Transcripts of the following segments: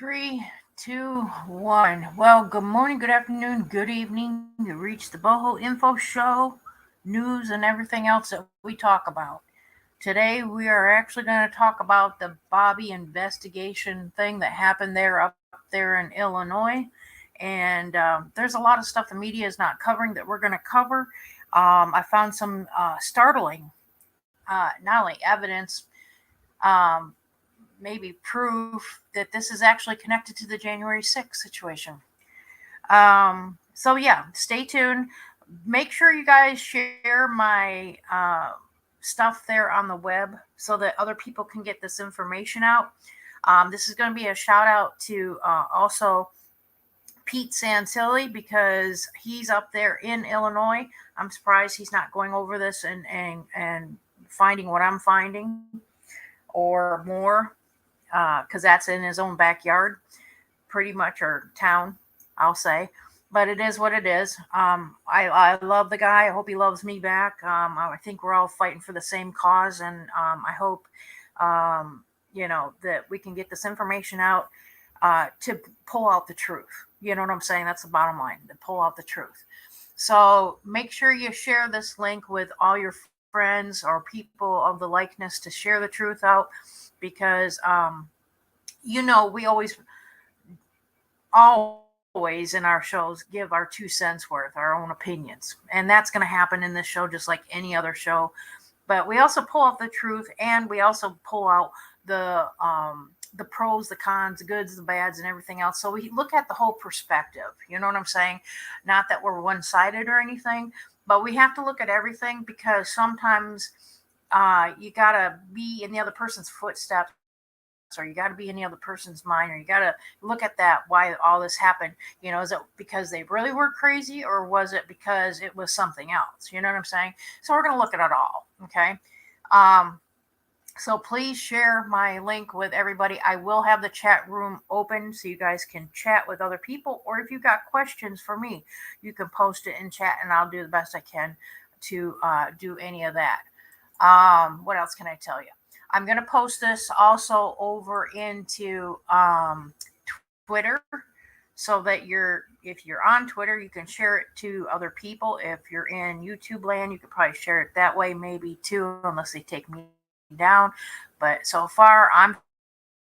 Three, two, one. Well, good morning, good afternoon, good evening. You reached the Boho Info Show, news, and everything else that we talk about. Today, we are actually going to talk about the Bobby investigation thing that happened up there in Illinois. And there's a lot of stuff the media is not covering that we're going to cover. I found some startling, not only evidence, um, maybe proof that this is actually connected to the January 6th situation. So yeah, stay tuned. Make sure you guys share my stuff there on the web so that other people can get this information out. This is going to be a shout out to also Pete Santilli because he's up there in Illinois. I'm surprised he's not going over this and finding what I'm finding or more because that's in his own backyard, pretty much, or town, I'll say. But it is what it is. I love the guy. I hope he loves me back. I think we're all fighting for the same cause, and I hope, that we can get this information out to pull out the truth. You know what I'm saying? That's the bottom line, to pull out the truth. So make sure you share this link with all your friends or people of the likeness to share the truth out because we always in our shows give our 2 cents worth, our own opinions. And that's going to happen in this show just like any other show. But we also pull out the truth and we also pull out the pros, the cons, the goods, the bads, and everything else. So we look at the whole perspective. You know what I'm saying? Not that we're one-sided or anything, but we have to look at everything because sometimes you gotta be in the other person's footsteps, or you got to be in the other person's mind, or you got to look at that, why all this happened. Is it because they really were crazy, or was it because it was something else? You know what I'm saying? So we're going to look at it all. Okay. Um, so please share my link with everybody. I will have the chat room open so you guys can chat with other people, or if you got questions for me, you can post it in chat, and I'll do the best I can to do any of that. What else can I tell you? I'm going to post this also over into Twitter so that if you're on Twitter, you can share it to other people. If you're in YouTube land, you could probably share it that way, maybe too, unless they take me down. But so far, I'm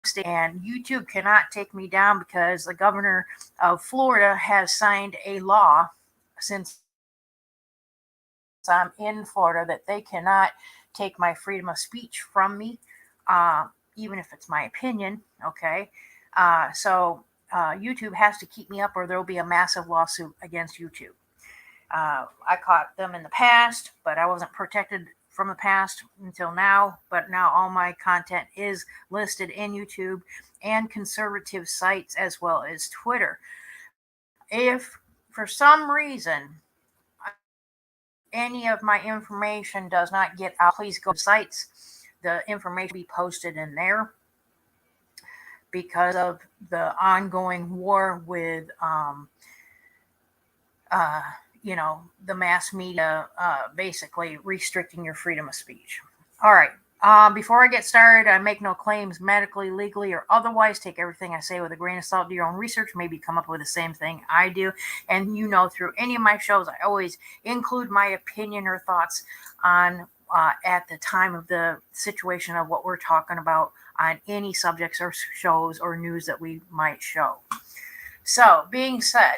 staying, and YouTube cannot take me down because the governor of Florida has signed a law since I'm in Florida that they cannot take my freedom of speech from me, even if it's my opinion. Okay. YouTube has to keep me up, or there'll be a massive lawsuit against YouTube. I caught them in the past, but I wasn't protected from the past until now. But now all my content is listed in YouTube and conservative sites as well as Twitter. If for some reason any of my information does not get out, please go to those sites. The information will be posted in there because of the ongoing war with uh, the mass media basically restricting your freedom of speech. All right. Before I get started, I make no claims medically, legally, or otherwise. Take everything I say with a grain of salt. Do your own research. Maybe come up with the same thing I do. And through any of my shows, I always include my opinion or thoughts on at the time of the situation of what we're talking about on any subjects or shows or news that we might show. So, being said,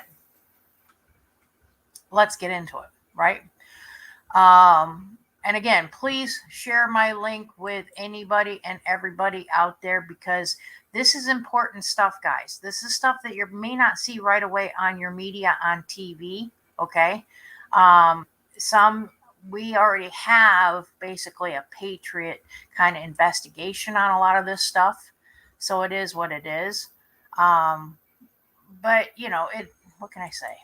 let's get into it, right? And again, please share my link with anybody and everybody out there because this is important stuff, guys. This is stuff that you may not see right away on your media on TV. Okay. Some we already have basically a patriot kind of investigation on a lot of this stuff. So it is what it is. Um, but what can I say?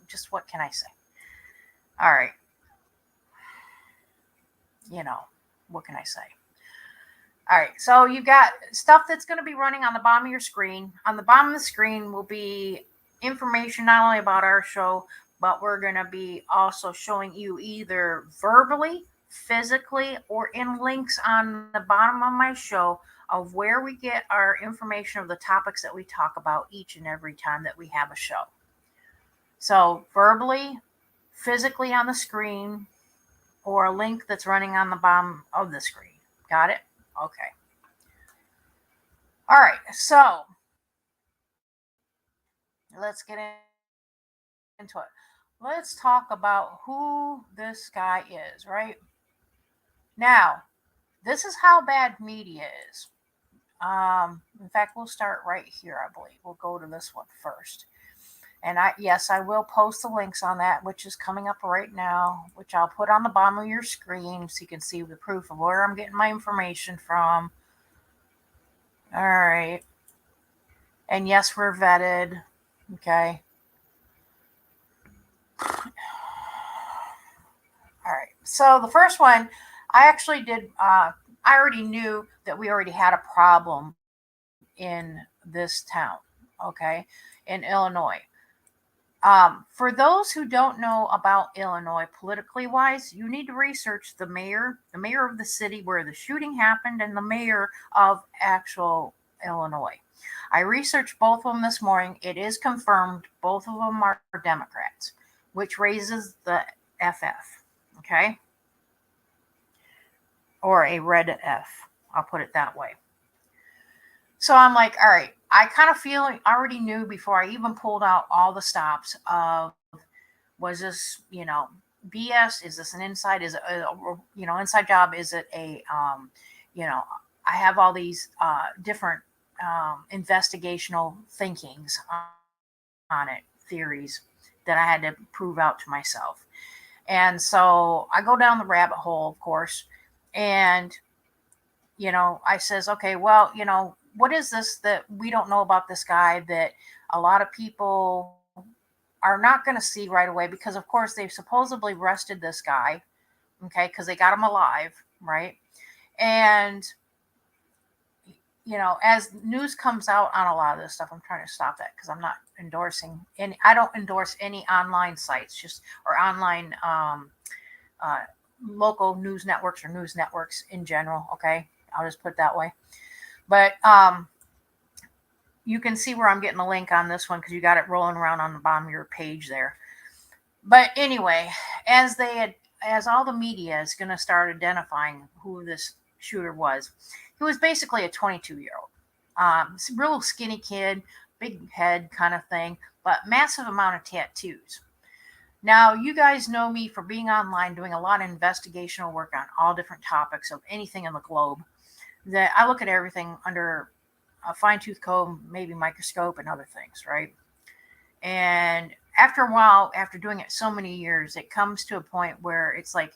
Just what can I say? All right. you know, what can I say? All right, so you've got stuff that's going to be running on the bottom of your screen. On the bottom of the screen will be information not only about our show, but we're going to be also showing you either verbally, physically, or in links on the bottom of my show of where we get our information of the topics that we talk about each and every time that we have a show. So, verbally, physically on the screen, or a link that's running on the bottom of the screen. Got it? Okay. All right. So, let's get into it. Let's talk about who this guy is, right? Now, this is how bad media is. In fact, we'll start right here, I believe. We'll go to this one first. And yes, I will post the links on that, which is coming up right now, which I'll put on the bottom of your screen so you can see the proof of where I'm getting my information from. All right. And yes, we're vetted. Okay. All right. So the first one, I actually did, I already knew that we already had a problem in this town, okay, in Illinois. For those who don't know about Illinois politically wise, you need to research the mayor of the city where the shooting happened, and the mayor of actual Illinois. I researched both of them this morning. It is confirmed both of them are Democrats, which raises the FF, okay, or a red F. I'll put it that way. So I'm like, all right, I kind of already knew before I even pulled out all the stops of, was this, BS? Is this an inside? Is it inside job? Is it a, I have all these different investigational thinkings on it, theories that I had to prove out to myself. And so I go down the rabbit hole, of course, and, I says, okay, well, what is this that we don't know about this guy that a lot of people are not going to see right away? Because, of course, they've supposedly arrested this guy, okay, because they got him alive, right? And, as news comes out on a lot of this stuff, I'm trying to stop that because I'm not endorsing any, I don't endorse any online sites, or online local news networks or news networks in general, okay? I'll just put it that way. But you can see where I'm getting the link on this one because you got it rolling around on the bottom of your page there. But anyway, as all the media is going to start identifying who this shooter was, he was basically a 22-year-old, real skinny kid, big head kind of thing, but massive amount of tattoos. Now, you guys know me for being online, doing a lot of investigational work on all different topics of anything in the globe. That I look at everything under a fine-tooth comb, maybe microscope and other things, right? And after a while, after doing it so many years, it comes to a point where it's like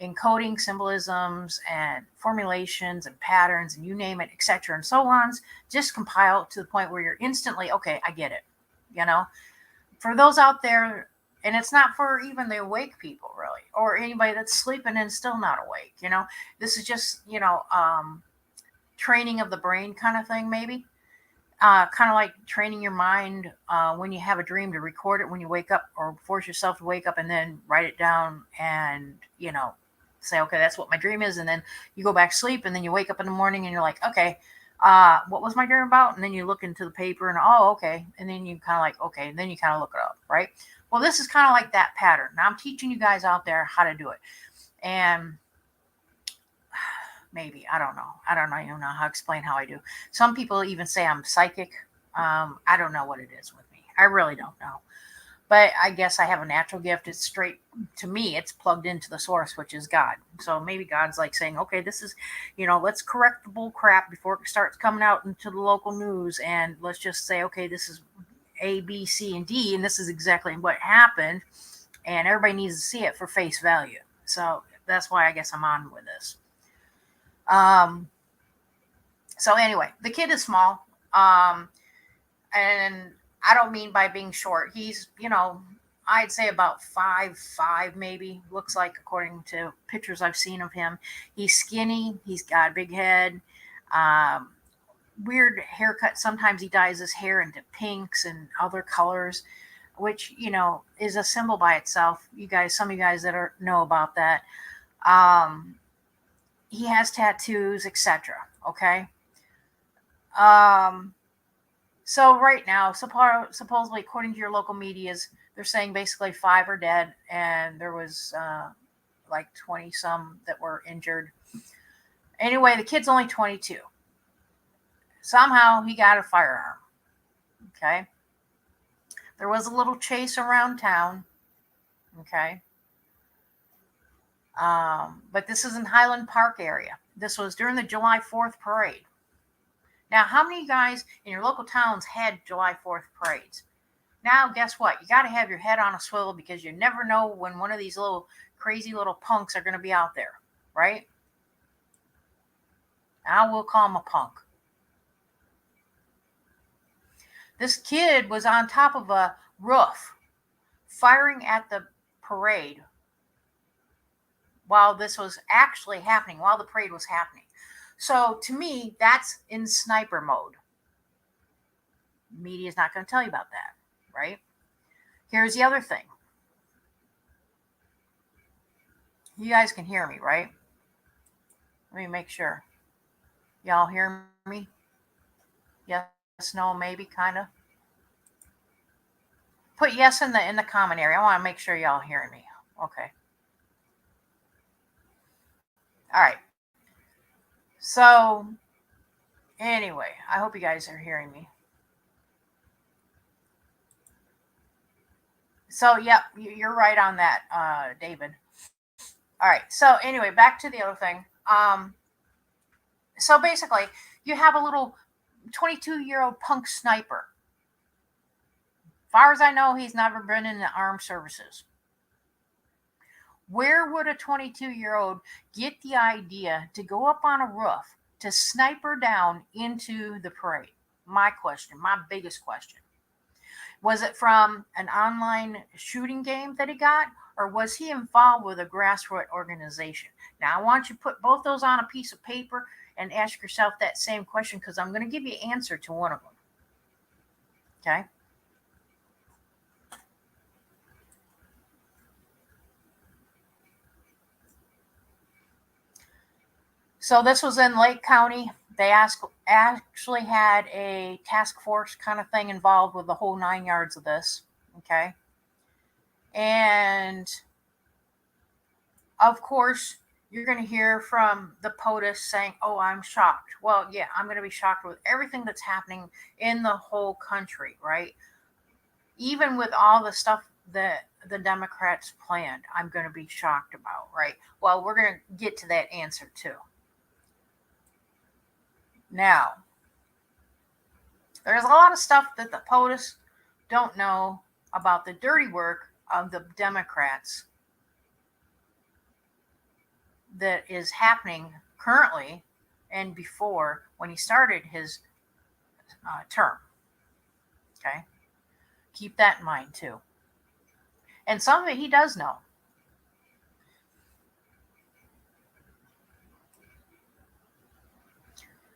encoding symbolisms and formulations and patterns and you name it, etc. and so on, just compile to the point where you're instantly, okay, I get it. For those out there, and it's not for even the awake people really, or anybody that's sleeping and still not awake. This is just training of the brain kind of thing, maybe. Kind of like training your mind when you have a dream to record it when you wake up, or force yourself to wake up and then write it down and, say, okay, that's what my dream is. And then you go back to sleep and then you wake up in the morning and you're like, okay, what was my dream about? And then you look into the paper and, oh, okay. And then you kind of like, okay. And then you kind of look it up, right? Well, this is kind of like that pattern. Now I'm teaching you guys out there how to do it. And maybe, I don't even know how to explain how I do. Some people even say I'm psychic. I don't know what it is with me. I really don't know. But I guess I have a natural gift. It's straight to me. It's plugged into the source, which is God. So maybe God's like saying, okay, this is, let's correct the bull crap before it starts coming out into the local news. And let's just say, okay, this is A, B, C, and D. And this is exactly what happened. And everybody needs to see it for face value. So that's why I guess I'm on with this. So anyway, the kid is small. And I don't mean by being short. He's, I'd say about 5'5", maybe, looks like, according to pictures I've seen of him. He's skinny. He's got a big head. Weird haircut. Sometimes he dyes his hair into pinks and other colors, which, is a symbol by itself. Some of you guys that know about that. He has tattoos, etc. Okay. So right now, supposedly, according to your local medias, they're saying basically 5 are dead, and there was like 20 some that were injured. Anyway, the kid's only 22. Somehow he got a firearm. Okay. There was a little chase around town. Okay. But this is in Highland Park area. This was during the July 4th parade. Now, how many guys in your local towns had July 4th parades? Now, guess what? You got to have your head on a swivel because you never know when one of these little crazy little punks are going to be out there, right? I will call him a punk. This kid was on top of a roof firing at the parade while this was actually happening, while the parade was happening. So to me, that's in sniper mode. Media is not going to tell you about that, right? Here's the other thing. You guys can hear me, right? Let me make sure. Y'all hear me? Yes, no, maybe, kind of. Put yes in the comment area. I want to make sure y'all hearing me. Okay. All right. So, anyway, I hope you guys are hearing me. So, yep, you're right on that, David. All right. So, anyway, back to the other thing. So basically, you have a little 22-year-old punk sniper. As far as I know, he's never been in the armed services. Where would a 22-year-old get the idea to go up on a roof to sniper down into the parade? My question, my biggest question. Was it from an online shooting game that he got, or was he involved with a grassroots organization? Now, I want you to put both those on a piece of paper and ask yourself that same question, because I'm going to give you an answer to one of them. Okay? So this was in Lake County. They actually had a task force kind of thing involved with the whole 9 yards of this. Okay? And of course, you're going to hear from the POTUS saying, oh, I'm shocked. Well, yeah, I'm going to be shocked with everything that's happening in the whole country, right? Even with all the stuff that the Democrats planned, I'm going to be shocked about, right? Well, we're going to get to that answer too. Now, there's a lot of stuff that the POTUS don't know about the dirty work of the Democrats that is happening currently and before when he started his term. Okay? Keep that in mind too. And some of it he does know.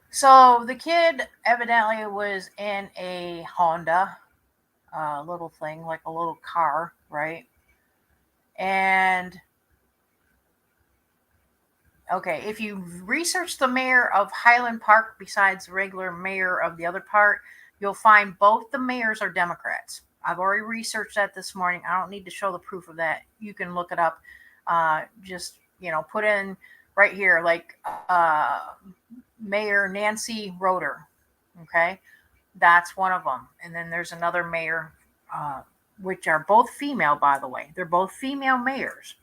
So the kid evidently was in a Honda, little thing, like a little car, right? And okay, if you research the mayor of Highland Park besides the regular mayor of the other part, you'll find both the mayors are Democrats. I've already researched that this morning. I don't need to show the proof of that. You can look it up. Just, put in right here, like Mayor Nancy Roeder. Okay, that's one of them. And then there's another mayor, which are both female, by the way. They're both female mayors.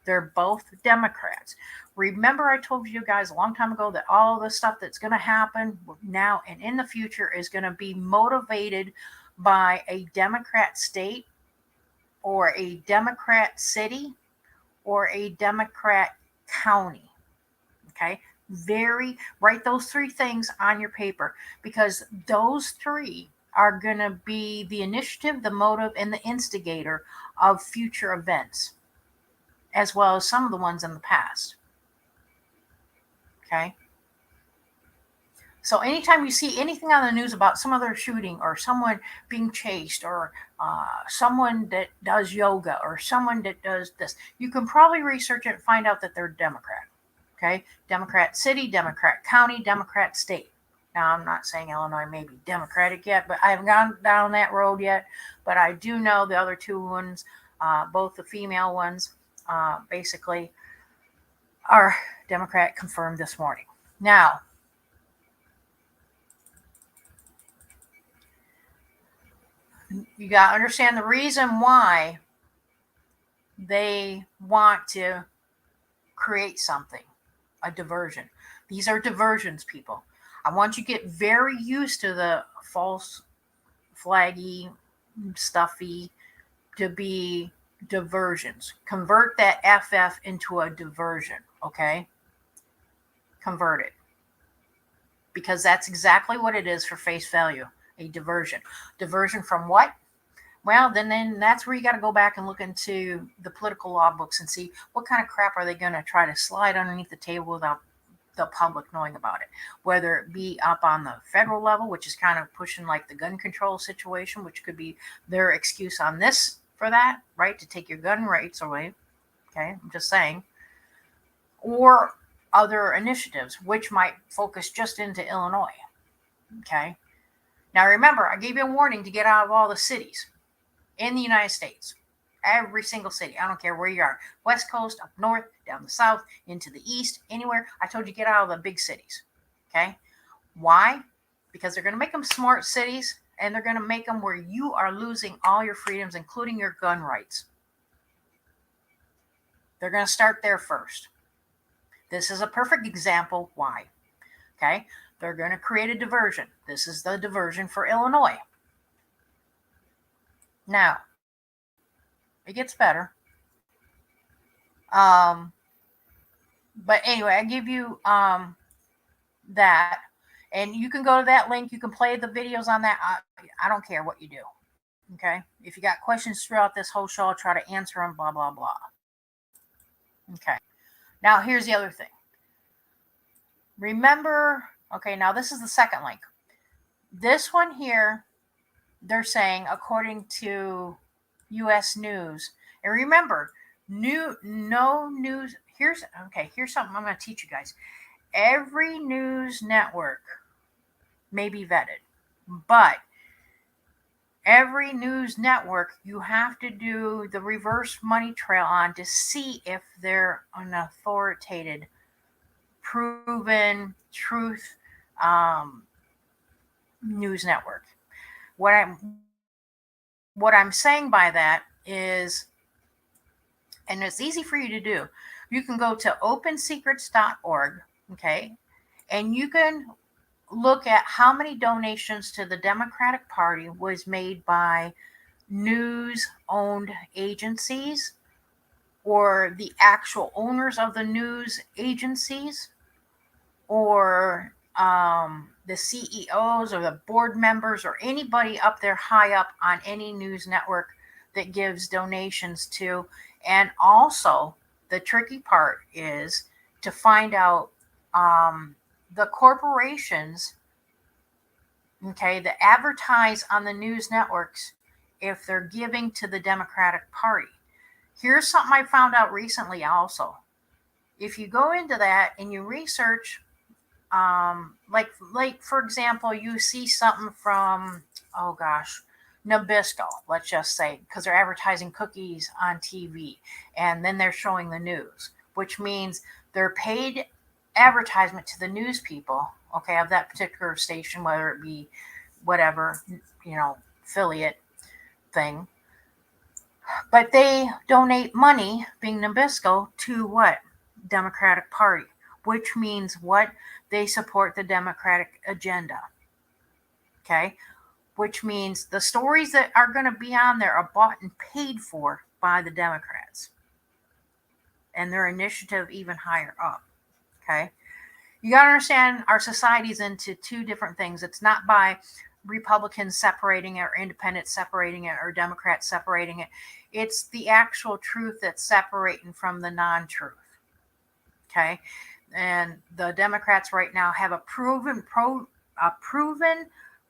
They're both Democrats. Remember, I told you guys a long time ago that all the stuff that's going to happen now and in the future is going to be motivated by a Democrat state or a Democrat city or a Democrat county. Okay? Write those 3 things on your paper, because those 3 are going to be the initiative, the motive, and the instigator of future events, as well as some of the ones in the past. Okay? So anytime you see anything on the news about some other shooting or someone being chased or someone that does yoga or someone that does this, you can probably research it and find out that they're Democrat. Okay? Democrat city, Democrat county, Democrat state. Now, I'm not saying Illinois may be Democratic yet, but I haven't gone down that road yet. But I do know the other two ones, both the female ones, basically are Democrat, confirmed this morning. Now, you got to understand the reason why they want to create something, a diversion. These are diversions, people. I want you to get very used to the false, flaggy, stuffy to be diversions. Convert that FF into a diversion, okay? Convert it. Because that's exactly what it is for face value, a diversion. Diversion from what? Well, then that's where you got to go back and look into the political law books and see what kind of crap are they going to try to slide underneath the table without the public knowing about it, whether it be up on the federal level, which is kind of pushing like the gun control situation, which could be their excuse on this for that, right? To take your gun rights away. Okay, I'm just saying. Or other initiatives, which might focus just into Illinois. Okay. Now remember, I gave you a warning to get out of all the cities in the United States. Every single city. I don't care where you are. West Coast, up north, down the south, into the east, anywhere. I told you get out of the big cities. Okay? Why? Because they're going to make them smart cities, and they're going to make them where you are losing all your freedoms, including your gun rights. They're going to start there first. This is a perfect example why. Okay? They're going to create a diversion. This is the diversion for Illinois. Now, it gets better. But anyway, I give you that, and you can go to that link. You can play the videos on that. I don't care what you do. Okay. If you got questions throughout this whole show, I'll try to answer them. Blah blah blah. Okay. Now here's the other thing. Remember. Okay. Now this is the second link. This one here, they're saying according to U.S. News, and remember. No news. Here's something I'm going to teach you guys. Every news network may be vetted, but every news network you have to do the reverse money trail on to see if they're an authoritative, proven truth news network. What I'm saying by that is, and it's easy for you to do. You can go to opensecrets.org, okay, and you can look at how many donations to the Democratic Party was made by news-owned agencies or the actual owners of the news agencies or the CEOs or the board members or anybody up there high up on any news network that gives donations to. And also, the tricky part is to find out the corporations, okay, that advertise on the news networks if they're giving to the Democratic Party. Here's something I found out recently also. If you go into that and you research, like for example, you see something from, Nabisco, let's just say, because they're advertising cookies on TV and then they're showing the news, which means they're paid advertisement to the news people, okay, of that particular station, whether it be whatever, affiliate thing. But they donate money, being Nabisco, to what? Democratic Party, which means what? They support the Democratic agenda. Okay? Which means the stories that are going to be on there are bought and paid for by the Democrats. And their initiative even higher up. Okay? You got to understand our society's into two different things. It's not by Republicans separating it or independents separating it or Democrats separating it. It's the actual truth that's separating from the non-truth. Okay? And the Democrats right now have a proven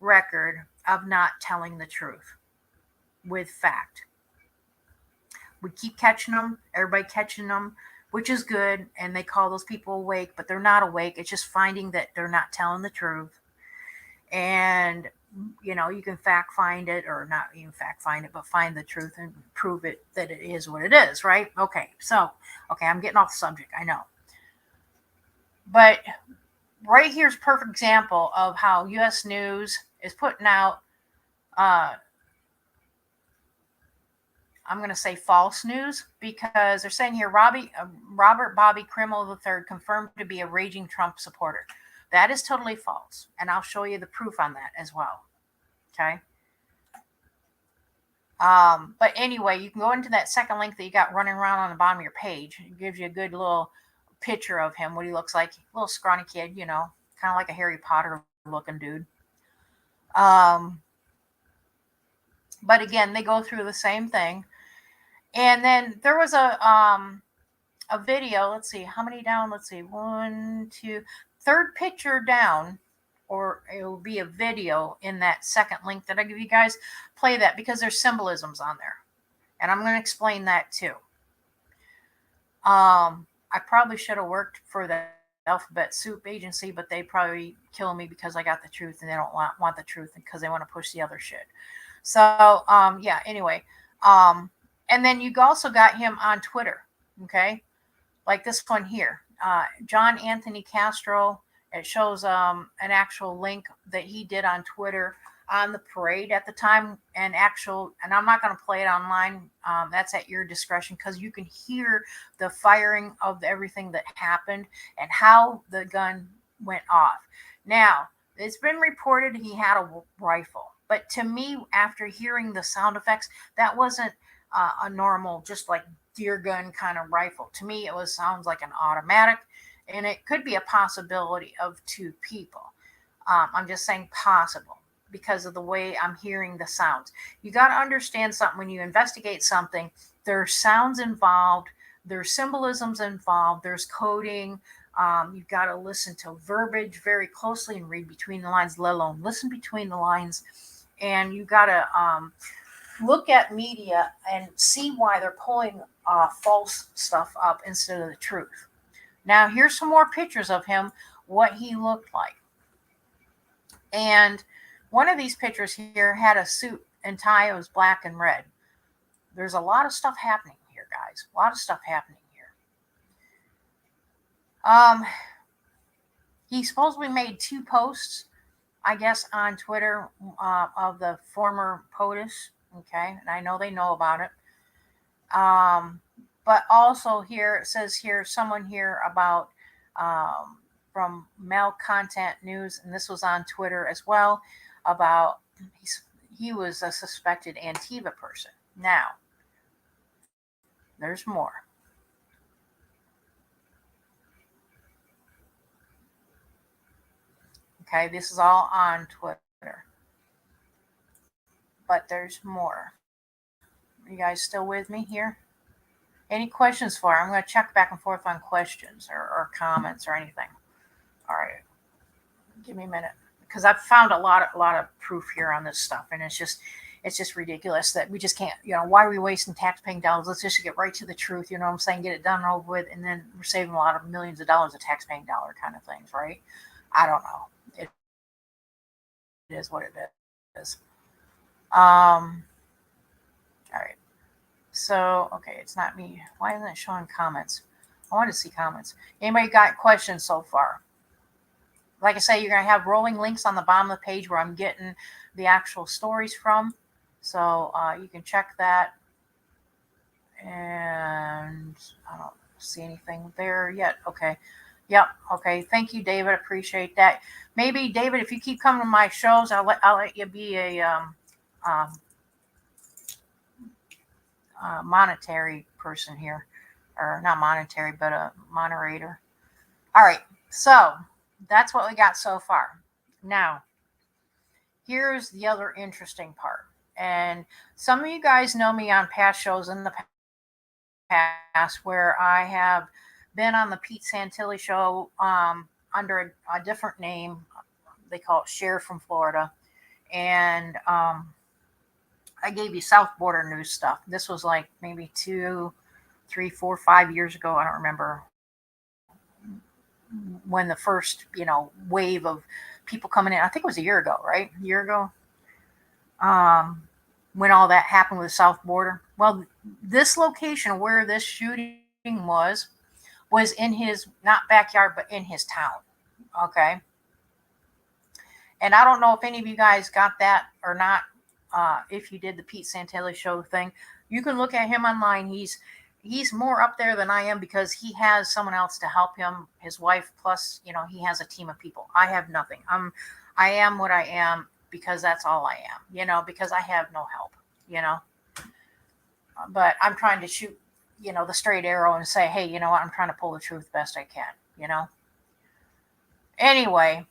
record of not telling the truth with fact. We keep catching them, everybody catching them, which is good, and they call those people awake, but they're not awake. It's just finding that they're not telling the truth. And you can fact find it, or not even fact find it, but find the truth and prove it that it is what it is, right? Okay, I'm getting off the subject, I know. But right here's a perfect example of how U.S. News is putting out, I'm going to say false news, because they're saying here Robert Bobby Krimmel III confirmed to be a raging Trump supporter. That is totally false, and I'll show you the proof on that as well. Okay. But anyway, you can go into that second link that you got running around on the bottom of your page. It gives you a good little picture of him, what he looks like. A little scrawny kid, kind of like a Harry Potter looking dude. But again, they go through the same thing. And then there was a video. Let's see, how many down? Let's see, 1, 2, third picture down, or it will be a video in that second link that I give you guys. Play that, because there's symbolisms on there, and I'm going to explain that too. I probably should have worked for the Alphabet Soup Agency, but they probably kill me because I got the truth, and they don't want the truth because they want to push the other shit. So yeah, anyway, and then you also got him on Twitter, okay, like this one here, John Anthony Castro. It shows an actual link that he did on Twitter on the parade at the time, and I'm not going to play it online. That's at your discretion, because you can hear the firing of everything that happened and how the gun went off. Now, it's been reported he had a rifle, but to me, after hearing the sound effects, that wasn't a normal, just like deer gun kind of rifle. To me, it sounds like an automatic, and it could be a possibility of two people. I'm just saying possible, because of the way I'm hearing the sounds. You got to understand something. When you investigate something, there's sounds involved, there's symbolisms involved, there's coding. You've got to listen to verbiage very closely and read between the lines, let alone listen between the lines. And you got to look at media and see why they're pulling false stuff up instead of the truth. Now, here's some more pictures of him, what he looked like. And one of these pictures here had a suit and tie. It was black and red. There's a lot of stuff happening here, guys. A lot of stuff happening here. He supposedly made 2 posts, I guess, on Twitter of the former POTUS. Okay, and I know they know about it. But also here, it says here, someone here about from Malcontent News, and this was on Twitter as well, about he was a suspected Antifa person. Now, there's more. Okay, this is all on Twitter. But there's more. You guys still with me here? Any questions for her? I'm going to check back and forth on questions or comments or anything. All right. Give me a minute, because I've found a lot of proof here on this stuff, and it's just ridiculous that we just can't, why are we wasting taxpaying dollars? Let's just get right to the truth, you know what I'm saying? Get it done and over with, and then we're saving a lot of millions of dollars of taxpaying dollar kind of things, right? I don't know. It is what it is. All right. So, okay, it's not me. Why isn't it showing comments? I want to see comments. Anybody got questions so far? Like I say, you're going to have rolling links on the bottom of the page where I'm getting the actual stories from. So you can check that. And I don't see anything there yet. Okay. Yep. Okay. Thank you, David. Appreciate that. Maybe, David, if you keep coming to my shows, I'll let you be a monetary person here, or not monetary, but a moderator. All right, so that's what we got so far. Now, here's the other interesting part, and some of you guys know me on past shows in the past where I have been on the Pete Santilli show under a different name. They call it Share from Florida, and I gave you South Border News stuff. This was like maybe 2, 3, 4, 5 years ago. I don't remember when the first, wave of people coming in. I think it was a year ago, right? A year ago. When all that happened with the south border. Well, this location where this shooting was in his, not backyard, but in his town. Okay. And I don't know if any of you guys got that or not. If you did the Pete Santelli show thing, you can look at him online. He's more up there than I am because he has someone else to help him, his wife, plus, he has a team of people. I have nothing. I am what I am because that's all I am, because I have no help, but I'm trying to shoot, the straight arrow and say, hey, you know what? I'm trying to pull the truth best I can, Anyway,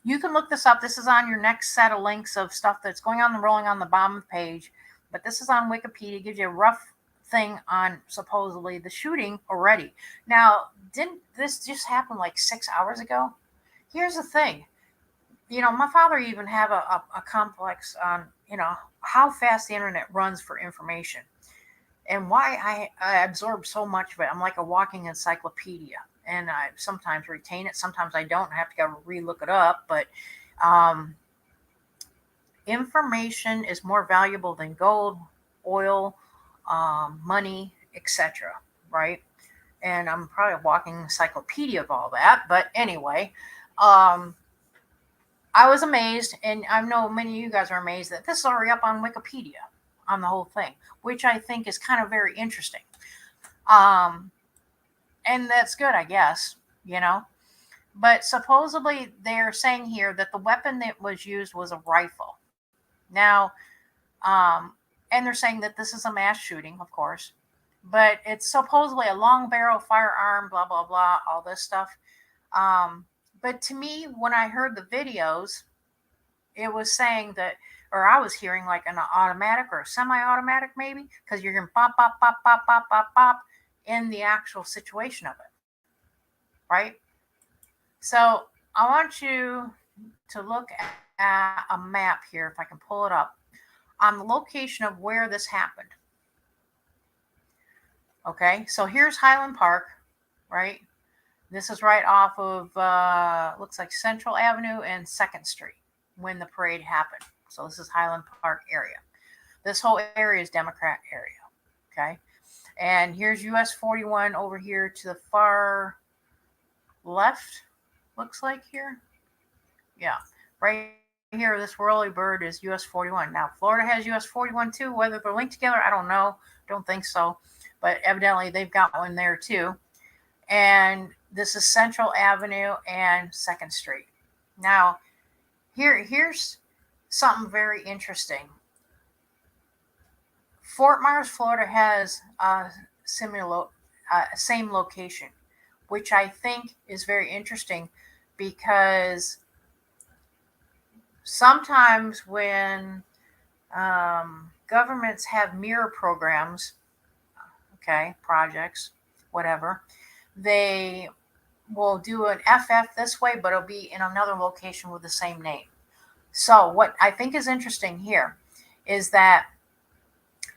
you can look this up. This is on your next set of links of stuff that's going on and rolling on the bottom of the page. But this is on Wikipedia. It gives you a rough thing on supposedly the shooting already. Now, didn't this just happen like 6 hours ago? Here's the thing. My father even have a complex on, how fast the internet runs for information and why I absorb so much of it. I'm like a walking encyclopedia. And I sometimes retain it. Sometimes I don't. I have to go re-look it up. But information is more valuable than gold, oil, money, etc. Right? And I'm probably a walking encyclopedia of all that. But anyway, I was amazed, and I know many of you guys are amazed that this is already up on Wikipedia on the whole thing, which I think is kind of very interesting. And that's good, I guess, But supposedly they're saying here that the weapon that was used was a rifle. Now, and they're saying that this is a mass shooting, of course, but it's supposedly a long barrel firearm, blah, blah, blah, all this stuff. But to me, when I heard the videos, it was saying that, or I was hearing like an automatic or a semi-automatic maybe, because you're going to pop, pop, pop, pop, pop, pop, pop in the actual situation of it. Right? So I want you to look at a map here, if I can pull it up, on the location of where this happened. Okay, so here's Highland Park, right? This is right off of, looks like Central Avenue and 2nd Street when the parade happened. So this is Highland Park area. This whole area is Democrat area, okay? And here's US 41 over here to the far left, looks like here. Yeah, right here, this whirly bird is US 41. Now, Florida has US 41 too. Whether they're linked together, I don't know. Don't think so. But evidently, they've got one there too. And this is Central Avenue and 2nd Street. Now, here's something very interesting. Fort Myers, Florida has a similar, same location, which I think is very interesting because sometimes when governments have mirror programs, okay, projects, whatever, they will do an FF this way, but it'll be in another location with the same name. So what I think is interesting here is that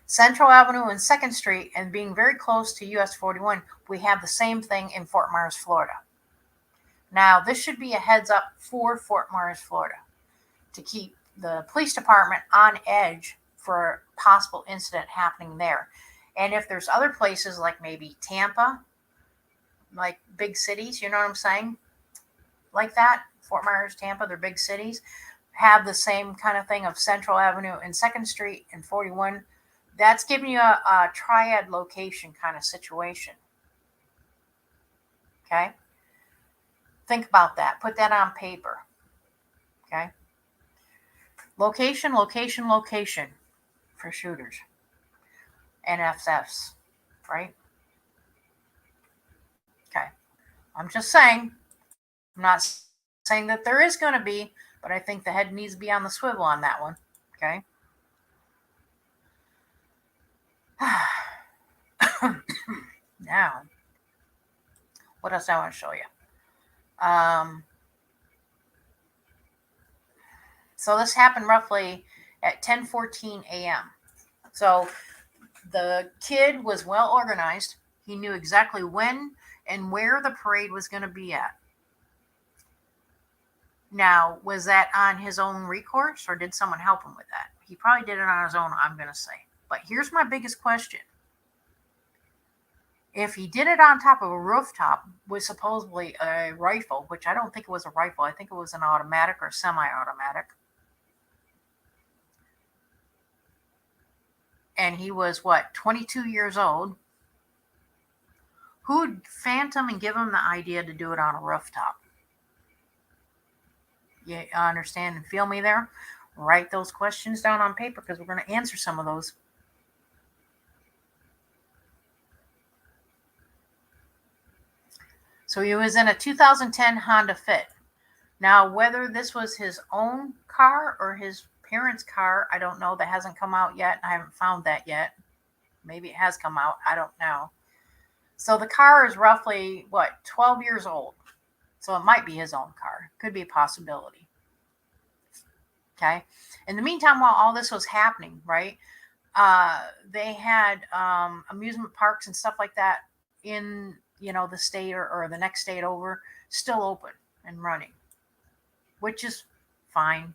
Central Avenue and 2nd Street, and being very close to US 41, we have the same thing in Fort Myers, Florida. Now, this should be a heads up for Fort Myers, Florida, to keep the police department on edge for a possible incident happening there. And if there's other places like maybe Tampa, like big cities, you know what I'm saying? Like that, Fort Myers, Tampa, they're big cities, have the same kind of thing of Central Avenue and 2nd Street and 41. That's giving you a triad location kind of situation. Okay? Think about that. Put that on paper. Okay? Location, location, location for shooters and FFs, right? Okay. I'm just saying. I'm not saying that there is going to be, but I think the head needs to be on the swivel on that one. Okay? Now, what else I want to show you? So this happened roughly at 10:14 a.m. So the kid was well organized. He knew exactly when and where the parade was going to be at. Now, was that on his own recourse, or did someone help him with that? He probably did it on his own, I'm going to say. But here's my biggest question. If he did it on top of a rooftop with supposedly a rifle, which I don't think it was a rifle, I think it was an automatic or semi-automatic, and he was, 22 years old, who'd phantom and give him the idea to do it on a rooftop? You understand and feel me there? Write those questions down on paper, because we're going to answer some of those. So he was in a 2010 Honda Fit. Now, whether this was his own car or his parents' car, I don't know. That hasn't come out yet. I haven't found that yet. Maybe it has come out. I don't know. So the car is roughly, 12 years old. So it might be his own car. Could be a possibility. Okay. In the meantime, while all this was happening, right, they had amusement parks and stuff like that in, the state or the next state over, still open and running, which is fine.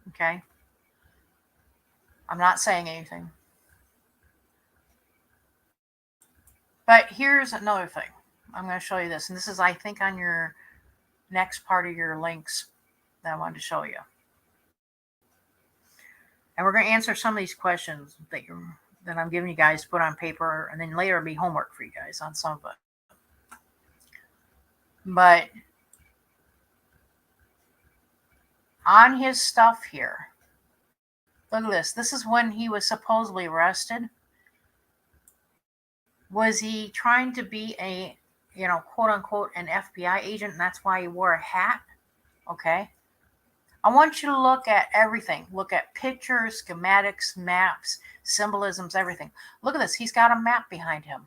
Okay. I'm not saying anything. But here's another thing. I'm going to show you this. And this is, I think, on your next part of your links that I wanted to show you. And we're going to answer some of these questions that I'm giving you guys to put on paper, and then later it'll be homework for you guys on some of it. But on his stuff here, look at this. This is when he was supposedly arrested. Was he trying to be a, quote unquote, an FBI agent, and that's why he wore a hat? Okay. I want you to look at everything. Look at pictures, schematics, maps, symbolisms, everything. Look at this. He's got a map behind him.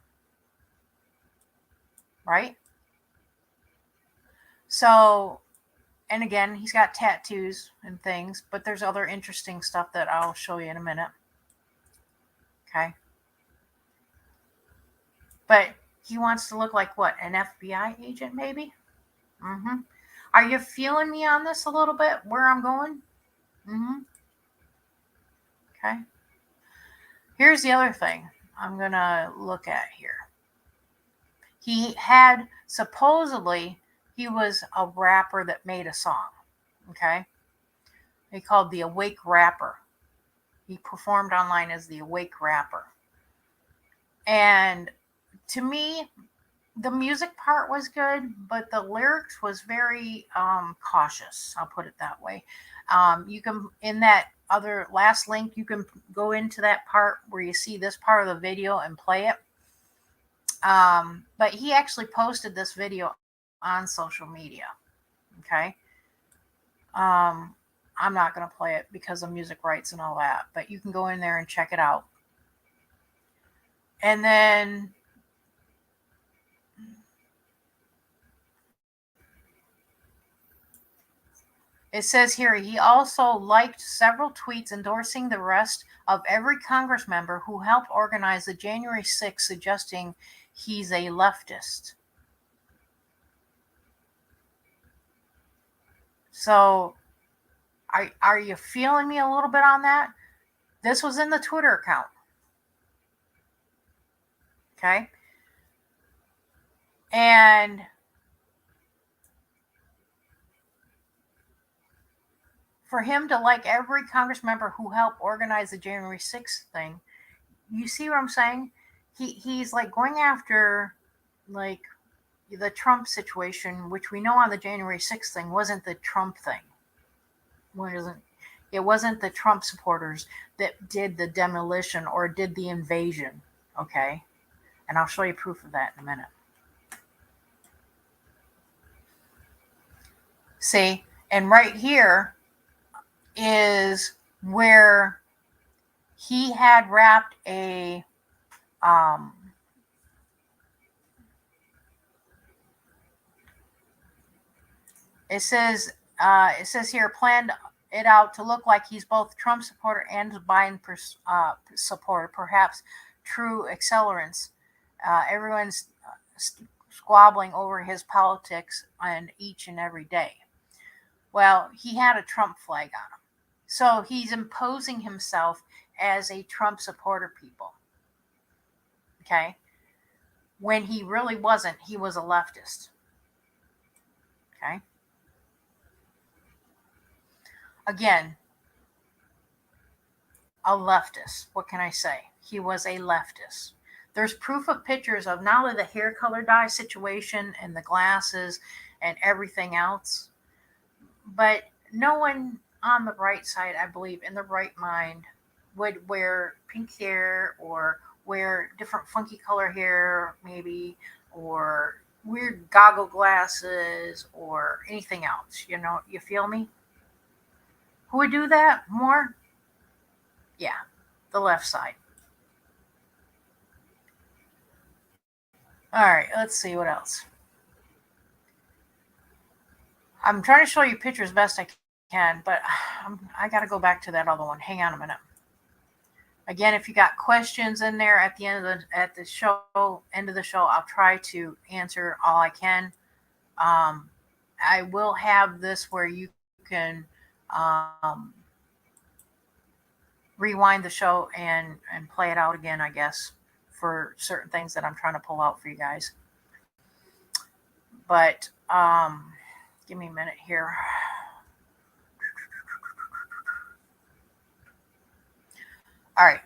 Right? So, and again, he's got tattoos and things, but there's other interesting stuff that I'll show you in a minute. Okay? But he wants to look like what? An FBI agent, maybe? Mm-hmm. Are you feeling me on this a little bit, where I'm going? Mm-hmm. Okay. Here's the other thing I'm going to look at here. He had, supposedly, he was a rapper that made a song. Okay. He called the Awake Rapper. He performed online as the Awake Rapper. And to me, the music part was good, but the lyrics was very cautious. I'll put it that way. You can, in that other last link, you can go into that part where you see this part of the video and play it. But he actually posted this video on social media. Okay. I'm not going to play it because of music rights and all that, but you can go in there and check it out. And then it says here, he also liked several tweets endorsing the arrest of every Congress member who helped organize the January 6th, suggesting he's a leftist. So, are you feeling me a little bit on that? This was in the Twitter account. Okay. And for him to like every Congress member who helped organize the January 6th thing, you see what I'm saying? He's like going after like the Trump situation, which we know on the January 6th thing wasn't the Trump thing. It wasn't the Trump supporters that did the demolition or did the invasion. Okay. And I'll show you proof of that in a minute. See, and right here is where he had wrapped a it says here, planned it out to look like he's both Trump supporter and Biden supporter, perhaps true accelerants. Everyone's squabbling over his politics on each and every day. Well, he had a Trump flag on him. So he's imposing himself as a Trump supporter, people. Okay? When he really wasn't, he was a leftist. Okay? Again, a leftist. What can I say? He was a leftist. There's proof of pictures of not only the hair color dye situation and the glasses and everything else, but no one on the right side, I believe, in the right mind, would wear pink hair or wear different funky color hair, maybe, or weird goggle glasses or anything else. You know, you feel me? Who would do that more? Yeah, the left side. All right, let's see what else. I'm trying to show you pictures best I can, but I got to go back to that other one. Hang on a minute. Again, if you got questions in there at the end of the show, I'll try to answer all I can. I will have this where you can rewind the show and play it out again, I guess, for certain things that I'm trying to pull out for you guys. But give me a minute here. All right.